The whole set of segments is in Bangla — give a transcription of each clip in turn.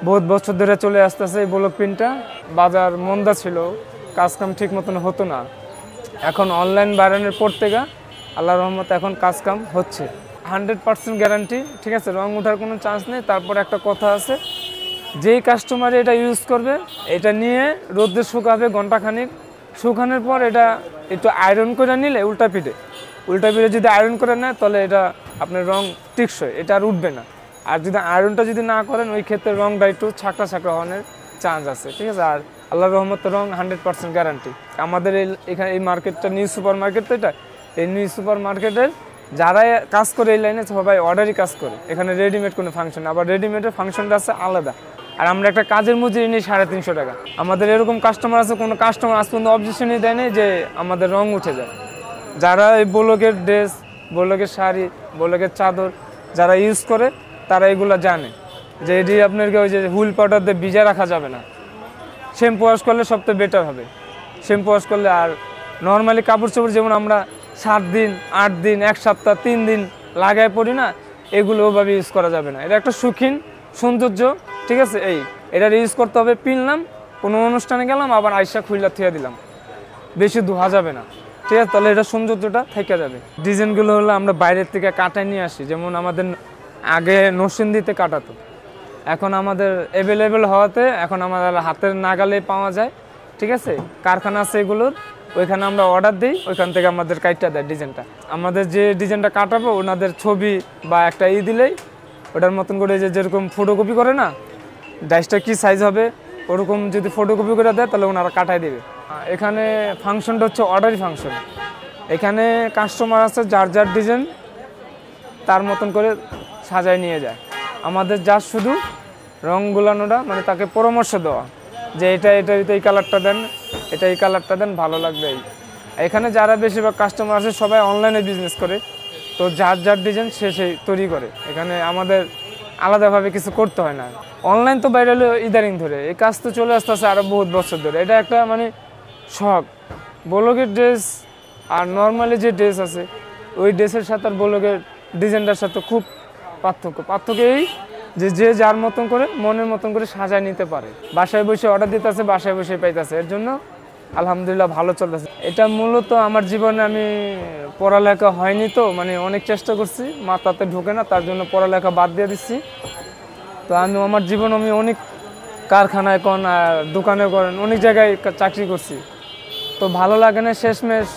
বহুত বছর ধরে চলে আসতেছে এই ব্লক প্রিন্টটা। বাজার মন্দা ছিল, কাজকাম ঠিক মতন হতো না। এখন অনলাইন বাড়ানোর পর থেকে আল্লাহর রহমতে এখন কাজকাম হচ্ছে। 100% গ্যারান্টি, ঠিক আছে, রং ওঠার কোনো চান্স নেই। তারপর একটা কথা আছে, যেই কাস্টমার এটা ইউজ করবে, এটা নিয়ে রোদ্রে শুকাবে ঘন্টাখানিক, শুকানোর পর এটা একটু আয়রন করে নিলে উল্টা পিঠে যদি আয়রন করে নেয় তাহলে এটা আপনার রং টিকসই, এটা আর উঠবে না। আর যদি আয়রনটা যদি না করেন ওই ক্ষেত্রে রংটা একটু ছাকড়া হওয়ার চান্স আছে, ঠিক আছে। আর আল্লাহর রহমতে রং 100% গ্যারান্টি। আমাদের এখানে এই মার্কেটটা নিউ সুপার মার্কেট, তো এটা এই নিউ সুপার মার্কেটের যারা কাজ করে এই লাইনে সবাই অর্ডারই কাজ করে। এখানে রেডিমেড কোনো ফাংশন, আবার রেডিমেডের ফাংশনটা আছে আলাদা। আর আমরা একটা কাজের মজুরি নিই 350 টাকা। আমাদের এরকম কাস্টমার আছে, কোনো কাস্টমার আজ পর্যন্ত অবজেকশনই দেয় না যে আমাদের রং উঠে যায়। যারা এই ব্লকের ড্রেস, ব্লকের শাড়ি, ব্লকের চাদর যারা ইউজ করে তারা এগুলো জানে যে এটি আপনাকে ওই যে হুইল পাউডার দিয়ে ভিজা রাখা যাবে না, শ্যাম্পু ওয়াশ করলে সবথেকে বেটার হবে। শ্যাম্পু ওয়াশ করলে আর নর্মালি কাপড় চোপড় যেমন আমরা 7 দিন 8 দিন 1 সপ্তাহ 3 দিন লাগায় পড়ি না, এগুলো ওভাবে ইউজ করা যাবে না। এটা একটা শৌখিন সৌন্দর্য, ঠিক আছে। এটা ইউজ করতে হবে, পিনলাম, কোনো অনুষ্ঠানে গেলাম, আবার আইসা খুইলা থুয়ে দিলাম, বেশি ধোয়া যাবে না, ঠিক আছে। তাহলে এটা সৌন্দর্যটা থেকে যাবে। ডিজাইনগুলো হলো আমরা বাইরের থেকে কাটায় নিয়ে আসি। যেমন আমাদের আগে নরসিংদীতে কাটাতো, এখন আমাদের অ্যাভেলেবেল হওয়াতে এখন আমাদের হাতের নাগালে পাওয়া যায়, ঠিক আছে। কারখানা আছে এগুলোর, ওইখানে আমরা অর্ডার দিই, ওইখান থেকে আমাদের কাইটটা দেয় ডিজাইনটা। আমাদের যে ডিজাইনটা কাটাবো ওনাদের ছবি বা একটা দিলেই ওটার মতন করে যেরকম ফটোকপি করে না, ডাইসটা কী সাইজ হবে ওরকম যদি ফটোকপি করে দেয় তাহলে ওনারা কাটাই দেবে। এখানে ফাংশনটা হচ্ছে অর্ডারি ফাংশন। এখানে কাস্টমার আছে যার যার ডিজাইন তার মতন করে সাজায় নিয়ে যায়। আমাদের যা শুধু রং গুলানোটা, মানে তাকে পরামর্শ দেওয়া যে এটা এই কালারটা দেন, এটা এই কালারটা দেন, ভালো লাগবে। এখানে যারা বেশিরভাগ কাস্টমার আছে সবাই অনলাইনে বিজনেস করে, তো যার যার ডিজাইন সে সেই তৈরি করে। এখানে আমাদের আলাদাভাবে কিছু করতে হয় না। অনলাইন তো বাইরে হলো ইদারিং ধরে, এই কাজ তো চলে আসতেছে আরও বহুত বছর ধরে। এটা একটা মানে শখ। ব্লকের ড্রেস আর নর্মালি যে ড্রেস আছে ওই ড্রেসের সাথে আর ব্লকের ডিজাইনটার সাথে খুব পার্থক্য এই যে যার মতন করে মনের মতন করে সাজায় নিতে পারে। বাসায় বসে অর্ডার দিতেছে, বাসায় বসে পাইতেছে, এর জন্য আলহামদুলিল্লাহ ভালো চলতেছে। এটা মূলত আমার জীবনে, আমি পড়ালেখা হয়নি তো, মানে অনেক চেষ্টা করছি, মাথাতে ঢোকে না, তার জন্য পড়ালেখা বাদ দিয়ে দিচ্ছি। তো আমার জীবন আমি অনেক কারখানায় করেন, দোকানে করেন, অনেক জায়গায় চাকরি করছি, তো ভালো লাগে না। শেষমেশ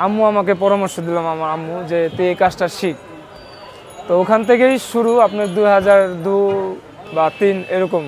আম্মু আমাকে পরামর্শ দিলাম, আমার আম্মু, যে তুই এই কাজটা শিখ। তো ওখান থেকেই শুরু, আপনার 2002 বা 2003 এরকম।